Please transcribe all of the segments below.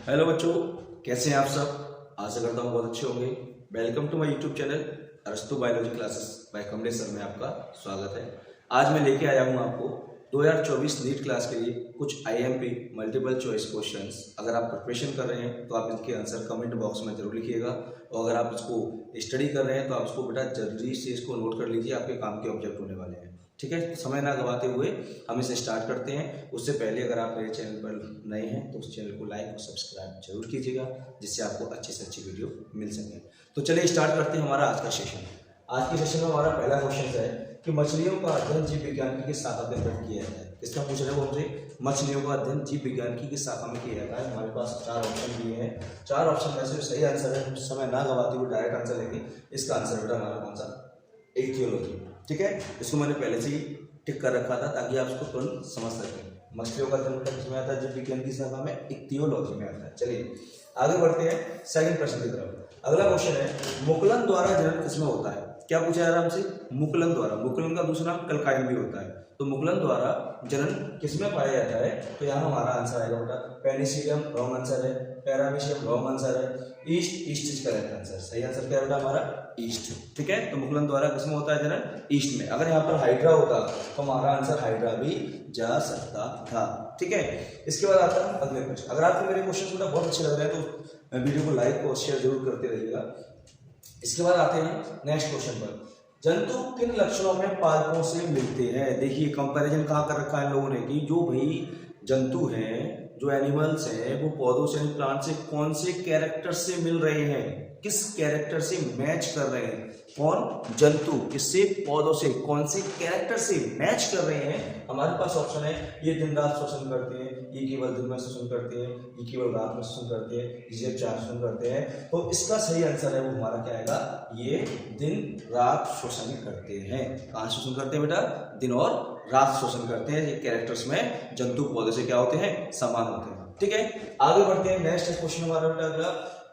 Hello बच्चों, कैसे हैं आप सब। आशा करता हूँ बहुत अच्छे होंगे। Welcome to my YouTube channel Arastu biology classes by Kamlesh sir में आपका स्वागत है। आज मैं लेके आया हूँ आपको 2024 नीट क्लास के लिए कुछ आईएमपी मल्टीपल चॉइस क्वेश्चंस। अगर आप प्रिपरेशन कर रहे हैं तो आप इनके आंसर कमेंट बॉक्स में जरूर लिखिएगा, और अगर आप इसको स्टडी कर रहे हैं तो आप इसको बेटा जल्दी से इसको नोट कर लीजिए, आपके काम के ऑब्जेक्ट होने वाले हैं। ठीक है, तो समय ना गवाते हुए हम इसे स्टार्ट करते हैं। उससे पहले अगर आप मेरे चैनल पर नए हैं तो उस चैनल को लाइक और सब्सक्राइब जरूर कीजिएगा, जिससे आपको अच्छी से अच्छी वीडियो मिल सके। तो चलिए स्टार्ट करते हैं हमारा आज का सेशन। आज के सेशन में हमारा पहला क्वेश्चन है कि मछलियों का अध्ययन जीव विज्ञान की किस शाखा के अंदर किया जाता है। किसका पूछ रहे हो हमसे? मछलियों का अध्ययन जीव विज्ञान की किस शाखा में किया जाता है। हमारे पास 4 ऑप्शन दिए हैं। 4 ऑप्शन में से सही आंसर है, समय ना गवाते हुए डायरेक्ट आंसर लेंगे। इसका आंसर बेटा हमारा कौन सा? इक्तियोलॉजी। ठीक है, इसको मैंने पहले से ही टिक कर रखा था ताकि आप इसको तुरंत समझ सकें। मछलियों का अध्ययन बेटा किसमें आता है? जीव विज्ञान की शाखा में इक्तियोलॉजी में आता है। चलिए आगे बढ़ते हैं सेकंड प्रश्न की तरफ। अगला क्वेश्चन है, मुकुलन द्वारा जनन किसमें होता है। क्या पूछा जा रहा है हमसे? मुकुलन द्वारा। मुकुलन का दूसरा नाम कलकाइन भी होता है। तो मुकुलन द्वारा जनन किसमें पाया जाता है? तो यहाँ हमारा आंसर आएगा बेटा पेनिसिलियम, रॉन्ग आंसर है। पैरामीशियम, रॉन्ग आंसर है। East is correct answer. सही आंसर क्या है बेटा हमारा? ईस्ट। ठीक है, तो मुकुलन द्वारा किसमें होता है जनन? ईस्ट में। अगर यहाँ पर हाइड्रा होता तो हमारा आंसर हाइड्रा भी जा सकता था। ठीक है, इसके बाद आता है अगले प्रश्न। अगर आपको मेरे क्वेश्चन बेटा बहुत अच्छे लग रहे हैं तो वीडियो को लाइक और शेयर जरूर करते रहिएगा। इसके बाद आते हैं नेक्स्ट क्वेश्चन पर। जंतु किन लक्षणों में पादपों से मिलते हैं? देखिए कंपैरिजन कहाँ कर रखा है लोगों ने कि जो भाई जंतु हैं, जो एनिमल्स हैं, वो पौधों से प्लांट से कौन से कैरेक्टर से मिल रहे हैं, किस कैरेक्टर से मैच कर रहे हैं। कौन? जंतु किससे? पौधों से। कौन से कैरेक्टर से मैच कर रहे हैं? हमारे पास ऑप्शन है, ये दिन रात श्वसन करते हैं, ये केवल दिन में श्वसन करते हैं, ये केवल रात में श्वसन करते हैं, ये 4 श्वसन करते हैं। तो इसका सही आंसर है वो हमारा क्या आएगा? ये दिन रात श्वसन करते हैं। कहाँ श्वसन करते हैं बेटा? दिन और रात श्वसन करते हैं। ये कैरेक्टर्स में जंतु पौधे से क्या होते हैं? समान होते हैं। ठीक है, आगे बढ़ते हैं। नेक्स्ट क्वेश्चन हमारा बेटा अगला,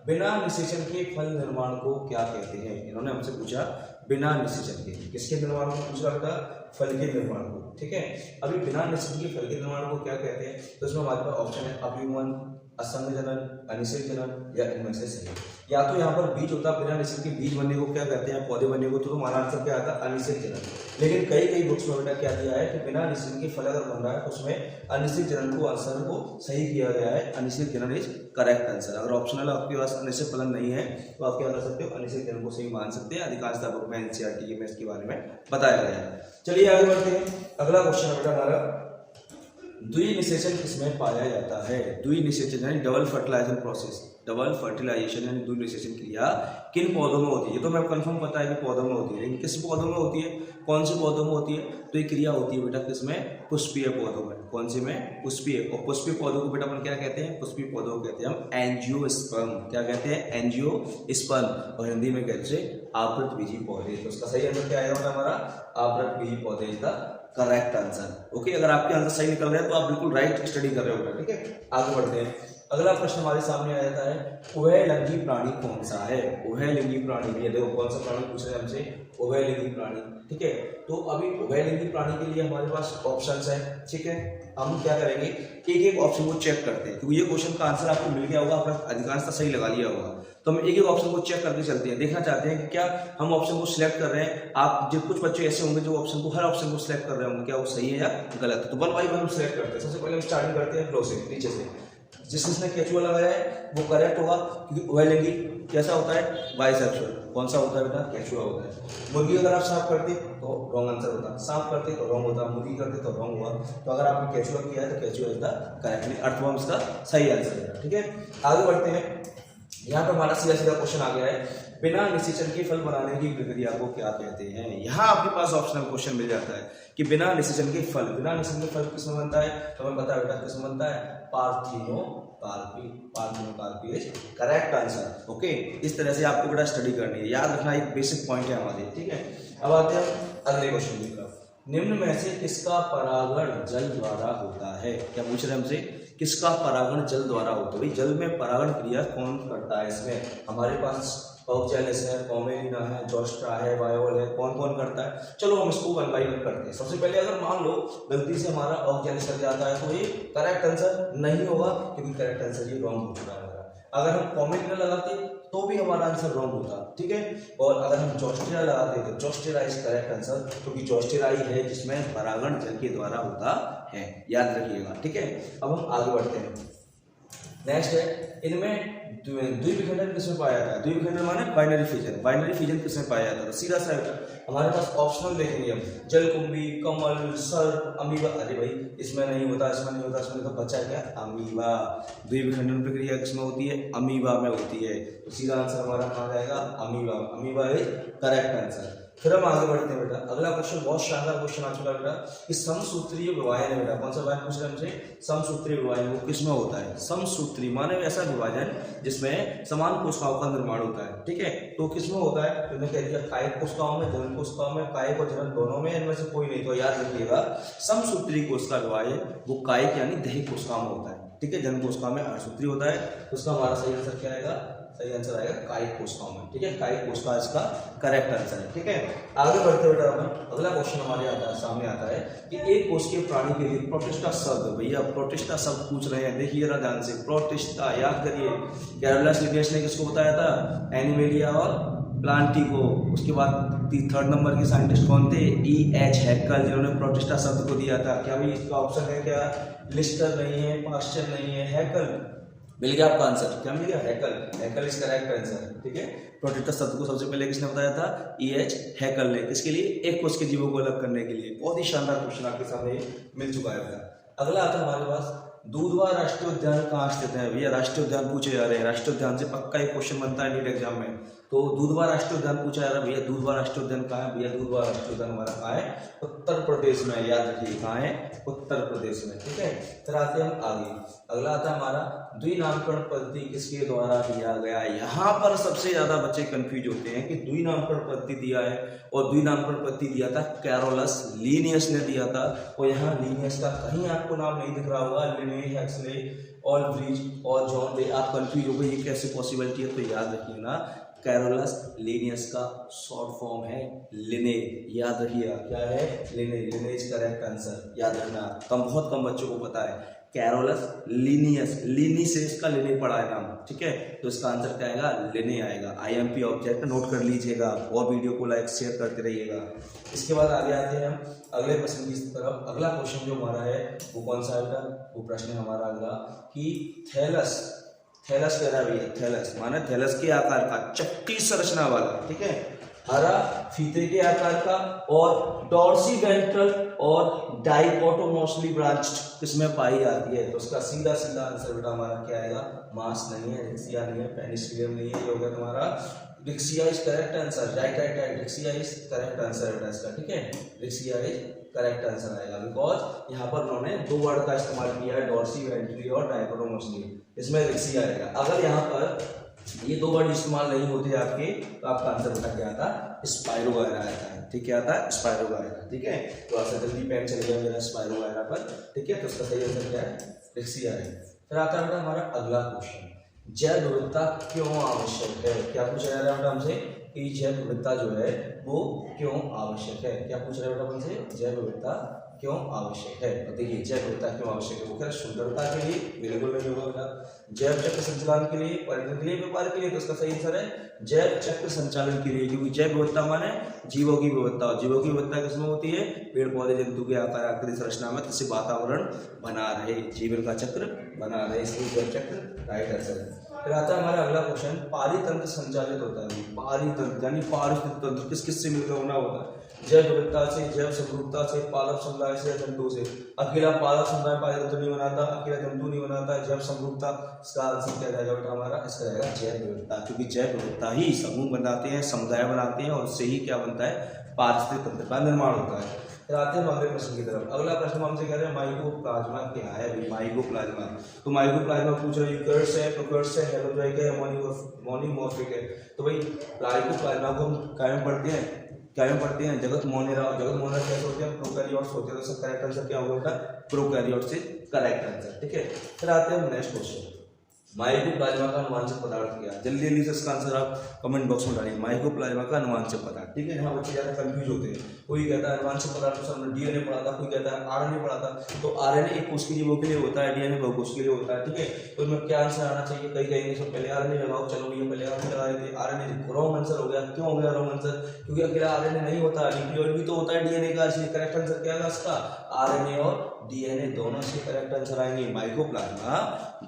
बिना निषेचन के फल निर्माण को क्या कहते हैं? इन्होंने हमसे पूछा बिना निषेचन के किसके निर्माण को पूछा बेटा? फल के निर्माण को। ठीक है, अभी बिना निषेचन के फल के निर्माण को क्या कहते हैं? तो इसमें हमारे पास ऑप्शन है अभिमन, असंग जनन, अनिषेक जनन या इनमें से सही। या तो यहाँ पर बीज होता, बिना निषेचन के बीज बनने को क्या कहते हैं? पौधे बनने को, तो हमारा आंसर क्या आता? अनिषेक जनन। लेकिन कई बुक्स में बेटा क्या दिया है कि बिना निषेचन के फल अगर बन रहा है तो उसमें अनिषेक जनन को आंसर को सही किया गया है। अनिषेक जनन इज करेक्ट आंसर। अगर ऑप्शनल आपके पास अनिषेक फलन नहीं है तो आप क्या कर सकते हो? अनिषेक जनन को सही मान सकते हैं। अधिकांश बुक में एनसीईआरटी में इसके बारे में बताया गया है। चलिए आगे बढ़ते हैं। अगला क्वेश्चन है बेटा हमारा, द्विनिषेचन किसमें पाया जाता है? द्विनिषेचन यानी double fertilization process, double fertilization यानी द्विनिषेचन क्रिया किन पौधों में होती है? ये तो मैं कंफर्म पता है कि पौधों में होती है, लेकिन किस पौधों में होती है? कौन से पौधों में होती है? तो ये क्रिया होती है बेटा किसमें? पुष्पीय पौधों में। कौन से में? पुष्पीय। और पुष्पीय पौधों को बेटा अपन क्या कहते हैं? पुष्पीय पौधों को कहते हैं हम एंजियोस्पर्म। क्या कहते हैं? एंजियोस्पर्म। और हिंदी में कहते हैं आवृतबीजी पौधे। तो उसका सही आंसर क्या आएगा हमारा? आवृतबीजी पौधे is the correct answer. Okay, अगर आपके आंसर सही निकल रहे हैं तो आप बिल्कुल राइट स्टडी कर रहे हो। ठीक है, आगे बढ़ते हैं। अगला प्रश्न हमारे सामने आ जाता है, उभयलिंगी प्राणी कौन सा है? उभयलिंगी प्राणी, ये देखो कौन सा प्राणी पूछ रहे हैं हमसे? उभयलिंगी प्राणी। ठीक है, तो अभी उभयलिंगी प्राणी के लिए हमारे पास ऑप्शंस है। ठीक है, हम क्या करेंगे, एक ऑप्शन को चेक करते हैं क्योंकि ये क्वेश्चन का आंसर आपको मिल गया होगा, आपने अधिकांशतः सही लगा लिया होगा। तो हम एक ऑप्शन को चेक करके चलते हैं, देखना चाहते हैं कि क्या हम ऑप्शन को सिलेक्ट कर रहे हैं। आप जो कुछ बच्चे ऐसे होंगे जो ऑप्शन को हर ऑप्शन को सिलेक्ट कर रहे होंगे, क्या वो सही है या गलत है। तो 1 बाय 1 हम सिलेक्ट करते हैं। सबसे पहले हम स्टार्टिंग करते हैं फ्लो से, नीचे से। जिसने केचुआ लगाया है वो करेक्ट होगा क्योंकि उभयलिंगी कैसा होता है? बाइसेक्सुअल। कौन सा होता है बेटा? केचुआ होता है। मुर्गी अगर आप साफ करते तो रॉन्ग आंसर होता, साफ करते तो रॉन्ग होता, मुर्गी करते तो रॉन्ग हुआ। तो अगर आपने केचुआ किया है तो केचुआ इज द करेक्ट, अर्थवर्म इसका सही आंसर है। ठीक है, आगे बढ़ते हैं। यहाँ पर हमारा सीधा सीधा क्वेश्चन आ गया है, बिना निषेचन के फल बनाने की प्रक्रिया को क्या कहते हैं? यहाँ आपके पास ऑप्शनल क्वेश्चन मिल जाता है कि बिना निषेचन के फल, बिना निषेचन के फल किसमें बनता है? तो हमें पता है बेटा किसमें बनता है? Parthenocarpy. Parthenocarpy is correct answer. Okay, इस तरह से आपको बेटा स्टडी करनी है, याद रखना एक बेसिक पॉइंट है हमारे। ठीक है, अब आते हैं अगले क्वेश्चन की तरफ। निम्न में से किसका परागण जल द्वारा होता है? क्या पूछ रहे हैं हमसे? किसका परागण जल द्वारा होता है? जल में परागण क्रिया कौन करता है? इसमें हमारे पास ऑक्जेलिस है, कॉमेलिना है, जोस्ट्रा है, वायोल है, कौन कौन करता है। चलो हम इसको 1 बाय 1 करते हैं। सबसे पहले अगर मान लो गलती से हमारा ऑक्जेलिस कर जाता है तो ये करेक्ट आंसर नहीं होगा, क्योंकि करेक्ट आंसर ये रॉन्ग हो चुका है हमारा। अगर हम कॉमेलिना लगाते तो भी हमारा आंसर रॉन्ग होता, ठीक है। और अगर हम जोस्टेरा लगाते तो जोस्टेरा इज करेक्ट आंसर, क्योंकि जोस्टेरा ही है जिसमें परागण जल के द्वारा होता है, याद रखिएगा, ठीक है। अब हम आगे बढ़ते हैं। नेक्स्ट है, इनमें द्विविखंडन किसमें पाया जाता है। द्विविखंडन माने बाइनरी फिजन। बाइनरी फिजन किसमें पाया जाता है, तो सीधा सा हमारे पास ऑप्शनल देखेंगे हम, जलकुंभी, कमल, सर्प, अमीबा। अरे भाई इसमें नहीं होता, इसमें नहीं होता, इसमें तो बचा क्या, अमीबा। द्विविखंडन प्रक्रिया किसमें होती है, अमीबा में होती है, तो सीधा आंसर हमारा कहाँ जाएगा, amoeba. Amoeba is correct answer. फिर हम आगे बढ़ते हैं बेटा। अगला क्वेश्चन बहुत शानदार क्वेश्चन आ चुका बेटा कि समसूत्रीय विभाजन है बेटा। कौन सा विभाजन पूछ रहे हैं हमसे, समसूत्रीय विभाजन। वो किसमें होता है, समसूत्रीय माने ऐसा विभाजन जिसमें समान कोशिकाओं का निर्माण होता है, ठीक है। तो किसमें होता है, तो कह दिया कायिक कोशिकाओं में, जनन कोशिकाओं में, कायिक और जनन दोनों में, इनमें से कोई नहीं। तो याद रखिएगा समसूत्रीय कोशिका विभाजन वो कायिक यानी दैहिक कोशिकाओं में होता है, ठीक है। जनन कोशिका में अर्धसूत्रीय होता है, तो उसका हमारा सही आंसर क्या आएगा, सही आंसर आएगा कायिक कोशिकाओं में, ठीक है। कायिक कोशिका इसका करेक्ट आंसर है, ठीक है। आगे बढ़ते बेटा अपन अगला क्वेश्चन हमारे आता है, सामने आता है कि एक कोशिकीय प्राणी के लिए प्रोटिस्टा शब्द, भैया प्रोटिस्टा शब्द पूछ रहे हैं, देखिए जरा ध्यान से। प्रोटिस्टा याद करिए, कैरोलस लिनियस ने किसको बताया था, एनिमेलिया और प्लांटी को। उसके बाद 3rd नंबर के साइंटिस्ट कौन थे, E.H. हैकल, जिन्होंने प्रोटिस्टा शब्द को दिया था। क्या भाई इसका ऑप्शन है क्या, लिस्टर नहीं है, पास्चर नहीं है, हैकल। मिल गया आपका आंसर, क्या मिल गया, हैकल। हैकल इज करेक्ट आंसर, ठीक है। प्रोटिस्टा शब्द को सबसे पहले किसने बताया था, E.H. हैकल ने। किसके लिए, एक कोश के जीवों को अलग करने के लिए। बहुत ही शानदार क्वेश्चन आपके सामने मिल चुका है। अगला आता है हमारे पास, दूधवा राष्ट्रीय उद्यान कहाँ स्थित है। भैया राष्ट्रीय उद्यान पूछे जा रहे हैं, राष्ट्रीय उद्यान से पक्का एक क्वेश्चन बनता है नीट एग्जाम में। तो दूधवा राष्ट्रीय उद्यान पूछा जा रहा है, भैया दूधवा राष्ट्रीय उद्यान कहाँ है, भैया दूधवा राष्ट्रीय उद्यान हमारा कहाँ है, उत्तर प्रदेश में। याद रखिए कहाँ है, उत्तर प्रदेश में, ठीक है। फिर आते हैं हम आगे। अगला आता है हमारा, द्विनामकरण पद्धति किसके द्वारा दिया गया है। यहाँ पर सबसे ज्यादा बच्चे कंफ्यूज होते हैं कि द्विनामकरण पद्धति दिया है, और द्विनामकरण पद्धति दिया था कैरोलस लिनियस ने दिया था। और यहाँ लिनियस का कहीं आपको नाम नहीं दिख रहा होगा, लिने, हैक्सले, ऑलब्रिज और जॉन डे। आप कंफ्यूज हो गए ये कैसे पॉसिबिलिटी है, तो याद रखिए ना, कैरोलस लिनियस का शॉर्ट फॉर्म है लिने। याद रखिएगा क्या है, लिने। लिने इज करेक्ट आंसर, याद रखना। बहुत कम बच्चों को पता है कैरोलस लिनियस, लिनी से इसका लिने पड़ा है नाम, ठीक है। तो इसका आंसर क्या आएगा, लिने आएगा। IMP ऑब्जेक्ट नोट कर लीजिएगा, और वीडियो को लाइक शेयर करते रहिएगा। इसके बाद आगे आते हैं हम अगले प्रश्न की तरफ। अगला क्वेश्चन जो हमारा है वो कौन सा है, वो प्रश्न हमारा अगला कि थैलस, थैलस कह रहा है भैया, थैलस माने थैलस के आकार का, चक्की संरचना वाला, ठीक है, हरा फीते के आकार का, और डॉर्सी वेंट्रल और डाइकोटोमोसली ब्रांच किसमें पाई जाती है। तो उसका सीधा सीधा आंसर बेटा हमारा क्या आएगा, मास नहीं है, रिक्सिया नहीं है, पेनिसिलियम नहीं है, ये होगा तुम्हारा Riccia is correct answer. Right right right, Riccia is correct answer बेटा इसका, ठीक है। रिक्सिया इज करेक्ट आंसर आएगा, बिकॉज यहाँ पर उन्होंने 2 वर्ड का इस्तेमाल किया है, डॉर्सी वेंट्री और डाइकोटोमोसली, इसमें रिक्सिया आएगा। अगर यहाँ पर ये 2 वर्ड इस्तेमाल नहीं होते आपके, तो आपका आंसर बेटा क्या आता, स्पाइरोगायरा आता है, ठीक है, आता है स्पाइरोगायरा, ठीक है। तो आपसे जल्दी पेन चले गया मेरा स्पाइरोगायरा पर, ठीक है। तो उसका सही आंसर क्या है, रिक्सिया है। फिर आता है बेटा हमारा अगला क्वेश्चन, जैव विविधता क्यों आवश्यक है। क्या पूछा जा रहा है बेटा हमसे कि जैव विविधता जो है वो क्यों आवश्यक है। क्या पूछ रहे हैं बेटा हमसे, जैव विविधता क्यों आवश्यक है। तो देखिए जैव विविधता क्यों आवश्यक है, वो क्या सुंदरता के लिए, बिल्कुल नहीं होगा बेटा। जैव चक्र संचालन के लिए, पर्यटन के लिए, व्यापार के लिए, तो उसका सही आंसर है जैव चक्र संचालन के लिए। क्योंकि जैव विविधता माने जीवों की विविधता, जीवों की विविधता किसमें होती है, पेड़ पौधे जंतु के आकार आकृति संरचना में, जिससे वातावरण बना रहे, जीवन का चक्र बना रहे, इसलिए जैव चक्र राइट आंसर है। फिर आता है हमारा अगला क्वेश्चन, पारितंत्र संचालित होता है। पारितंत्र यानी पारिस्थितिक तंत्र किस किस से मिलकर बना होता है, जैव विविधता से, जैव समरूपता से, पालक समुदाय से, जंतु से। अकेला पालक समुदाय पारितंत्र नहीं बनाता, अकेला जंतु नहीं बनाता, जैव समरूपता। इसका आंसर क्या जाएगा बेटा हमारा, इसका रहेगा जैव विविधता, क्योंकि जैव विविधता ही समूह बनाते हैं, समुदाय बनाते हैं, और उससे ही क्या बनता है, पारिस्थितिक तंत्र का निर्माण होता है। फिर आते हैं अगले प्रश्न की तरफ। अगला प्रश्न हमसे कह रहे हैं माइकोप्लाज्मा क्या है। माइकोप्लाज्मा, तो माइकोप्लाज्मा पूछ रहे हैं यूकैरियोट्स है, प्रोकैरियोट्स है, हेलोजोइक है, मोनोमॉर्फिक है। तो भाई माइकोप्लाज्मा को हम क्या में पढ़ते हैं, क्या में पढ़ते हैं, जगत मोनेरा। जगत मोनेरा कैसे होते हैं, प्रोकैरियोट्स होते हैं। तो इसका करेक्ट आंसर क्या होगा बेटा, प्रोकैरियोट्स से करेक्ट आंसर, ठीक है। फिर आते हैं नेक्स्ट क्वेश्चन। माइकोप्लाज्मा का अनुवांशिक पदार्थ क्या है? जल्दी जल्दी से इसका आंसर आप कमेंट बॉक्स में डालिए। माइकोप्लाज्मा का अनुवांशिक पदार्थ, ठीक है। यहाँ बच्चे ज्यादा कंफ्यूज होते हैं, कोई कहता है अनुवांशिक पदार्थ तो हमने डीएनए पढ़ा था, कोई कहता है आरएनए पढ़ा था। तो आरएनए एक कोश के जीवों के लिए होता है, डीएनए बहुकोश के लिए होता है, ठीक है। तो इसमें क्या आंसर आना चाहिए? कई कहेंगे सब पहले आरएनए लगाओ, चलो भैया पहले आरएनए लगा देते। आरएनए रॉन्ग आंसर हो गया। क्यों हो गया रॉन्ग आंसर? क्योंकि अकेला आरएनए नहीं होता, न्यूक्लियोइड भी तो होता है डीएनए का। इसलिए करेक्ट आंसर क्या होगा इसका? आरएनए और डीएनए दोनों से करेक्ट आंसर आएंगे। माइकोप्लाज्मा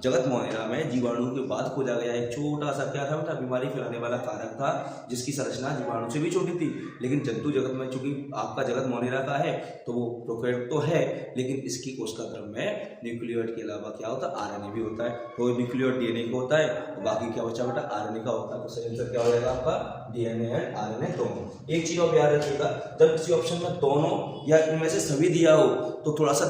जगत मोनेरा में जीवाणु के बाद खोजा गया एक छोटा सा क्या था बेटा? बीमारी फैलाने वाला कारक था, जिसकी संरचना जीवाणु से भी छोटी थी। लेकिन जंतु जगत में चूंकि आपका जगत मोनेरा का है तो वो प्रोकैरियोट तो है, लेकिन इसकी कोशिका क्रम में न्यूक्लियोइड के अलावा क्या होता है? आरएनए भी होता है। तो न्यूक्लियोइड डीएनए का होता है, तो बाकी क्या बचा बेटा? आरएनए का होता है। तो सही आंसर क्या हो जाएगा आपका? डीएनए एंड आरएनए दोनों। एक चीज और याद रखिएगा, जब किसी ऑप्शन में दोनों या इनमें से सभी दिया हो तो थोड़ा सा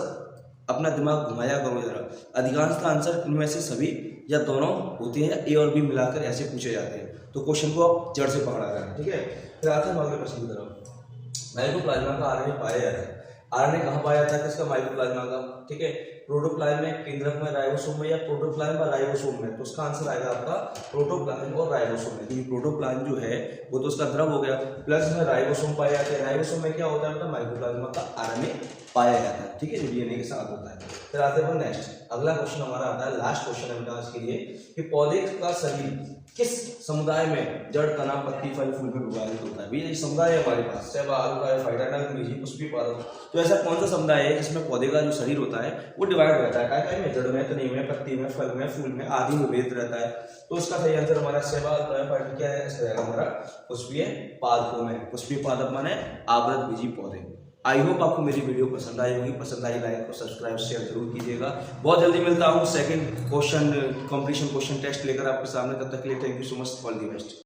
अपना दिमाग घुमाया करो जरा। अधिकांश आंसर इनमें से सभी या दोनों होते हैं, ए और बी मिलाकर ऐसे पूछे जाते हैं। तो क्वेश्चन को आप जड़ से पकड़ा करना, ठीक है। फिर आते हैं अगले प्रश्न की तरफ। माइकोप्लाज्मा का आरएनए पाया जाता है। आरएनए कहाँ पाया जाता है किसका? माइकोप्लाज्मा का, ठीक है। प्रोटोप्लाज्म में, केंद्रक में, राइबोसोम में या प्रोटोप्लाज्म और राइबोसोम में? तो उसका आंसर आएगा आपका प्रोटोप्लाज्म और राइबोसोम में। क्योंकि प्रोटोप्लाज्म जो है वो तो उसका द्रव हो गया, प्लस में राइबोसोम पाया जाता है। राइबोसोम में क्या होता है? माइकोप्लाज्मा का आरएनए पाया जाता है, ठीक है, जो डीएनए के साथ होता है। फिर आते हैं नेक्स्ट, अगला क्वेश्चन हमारा आता है, लास्ट क्वेश्चन है बेटा आज के लिए, कि पौधे का शरीर किस समुदाय में जड़, तना, पत्ती, फल, फूल में विभाजित होता है? भैया ये समुदाय है हमारे पास, शैवाल, फाइटाडर्म, निजी, पुष्पी, पादप। तो ऐसा कौन सा समुदाय है जिसमें पौधे का जो शरीर होता है वो डिवाइड रहता है? काय में? जड़ में, तनी में, पत्ती में, फल में, फूल में आदि में भेद रहता है। तो इसका सही आंसर हमारा शैवाल, क्या है? इसका रहेगा हमारा पुष्पीय पादपों में। पुष्पी पादप माने आवृत बीजी पौधे। आई होप आपको मेरी वीडियो पसंद आई होगी। पसंद आई लाइक और सब्सक्राइब शेयर जरूर कीजिएगा। बहुत जल्दी मिलता हूँ second question completion question test लेकर आपके सामने। तब तक के लिए thank you so much, all the best.